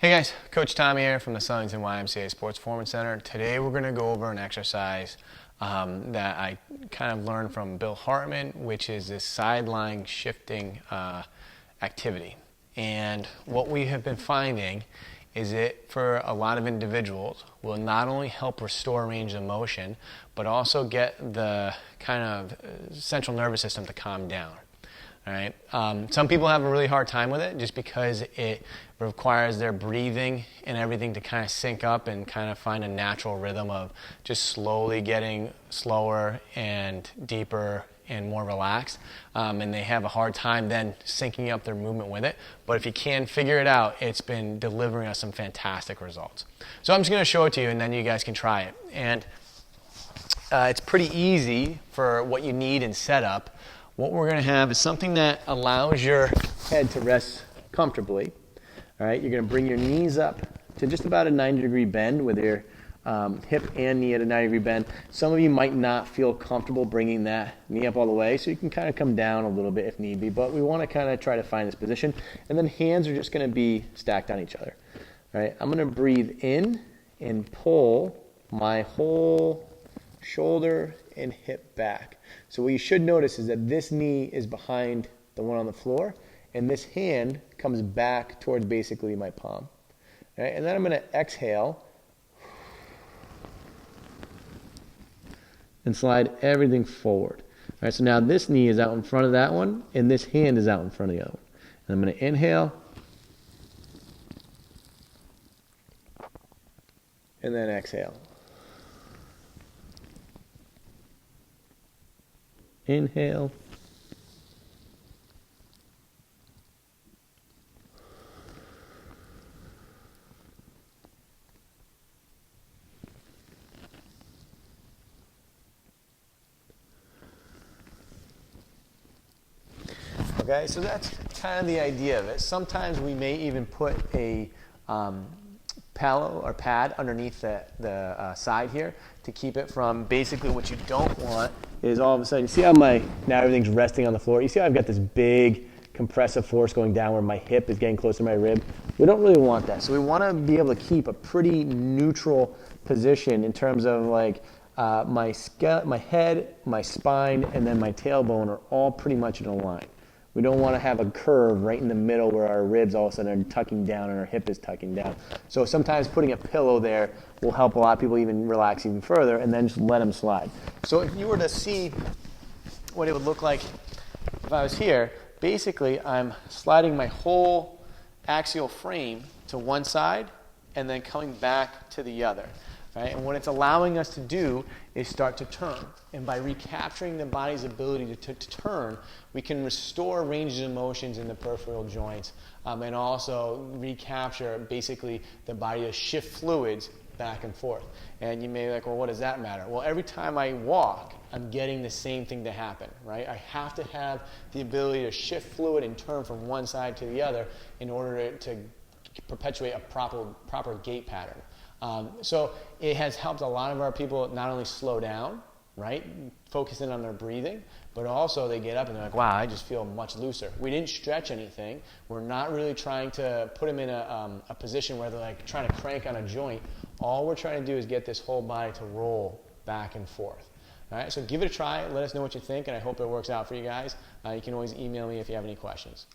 Hey guys, Coach Tommy here from the Southington YMCA Sports Performance Center. Today we're going to go over an exercise that I kind of learned from Bill Hartman, which is this sideline shifting activity. And what we have been finding is it, for a lot of individuals, will not only help restore range of motion, but also get the kind of central nervous system to calm down. All right. Some people have a really hard time with it just because it requires their breathing and everything to kind of sync up and kind of find a natural rhythm of just slowly getting slower and deeper and more relaxed. And they have a hard time then syncing up their movement with it. But if you can figure it out, it's been delivering us some fantastic results. So I'm just going to show it to you and then you guys can try it. And it's pretty easy for what you need in setup. What we're going to have is something that allows your head to rest comfortably. All right, you're going to bring your knees up to just about a 90-degree bend with your hip and knee at a 90-degree bend. Some of you might not feel comfortable bringing that knee up all the way, so you can kind of come down a little bit if need be. But we want to kind of try to find this position. And then hands are just going to be stacked on each other. All right, I'm going to breathe in and pull my whole shoulder and hip back. So what you should notice is that this knee is behind the one on the floor, and this hand comes back towards basically my palm. All right, and then I'm going to exhale and slide everything forward. All right, so now this knee is out in front of that one, and this hand is out in front of the other one. And I'm going to inhale, and then exhale. Inhale. Okay, so that's kind of the idea of it. Sometimes we may even put a pillow or pad underneath the side here to keep it from, basically what you don't want is all of a sudden, you see how now everything's resting on the floor? You see how I've got this big compressive force going down where my hip is getting close to my rib? We don't really want that. So we want to be able to keep a pretty neutral position in terms of like my head, my spine, and then my tailbone are all pretty much in a line. We don't want to have a curve right in the middle where our ribs all of a sudden are tucking down and our hip is tucking down. So sometimes putting a pillow there will help a lot of people even relax even further, and then just let them slide. So if you were to see what it would look like if I was here, basically I'm sliding my whole axial frame to one side and then coming back to the other. Right? And what it's allowing us to do is start to turn. And by recapturing the body's ability to turn, we can restore ranges of motions in the peripheral joints and also recapture basically the body to shift fluids back and forth. And you may be like, well, what does that matter? Well, every time I walk, I'm getting the same thing to happen, right? I have to have the ability to shift fluid and turn from one side to the other in order to perpetuate a proper gait pattern. So it has helped a lot of our people not only slow down, right, focus in on their breathing, but also they get up and they're like, wow, I just feel much looser. We didn't stretch anything. We're not really trying to put them in a position where they're like trying to crank on a joint. All we're trying to do is get this whole body to roll back and forth. All right, so give it a try. Let us know what you think, and I hope it works out for you guys. You can always email me if you have any questions.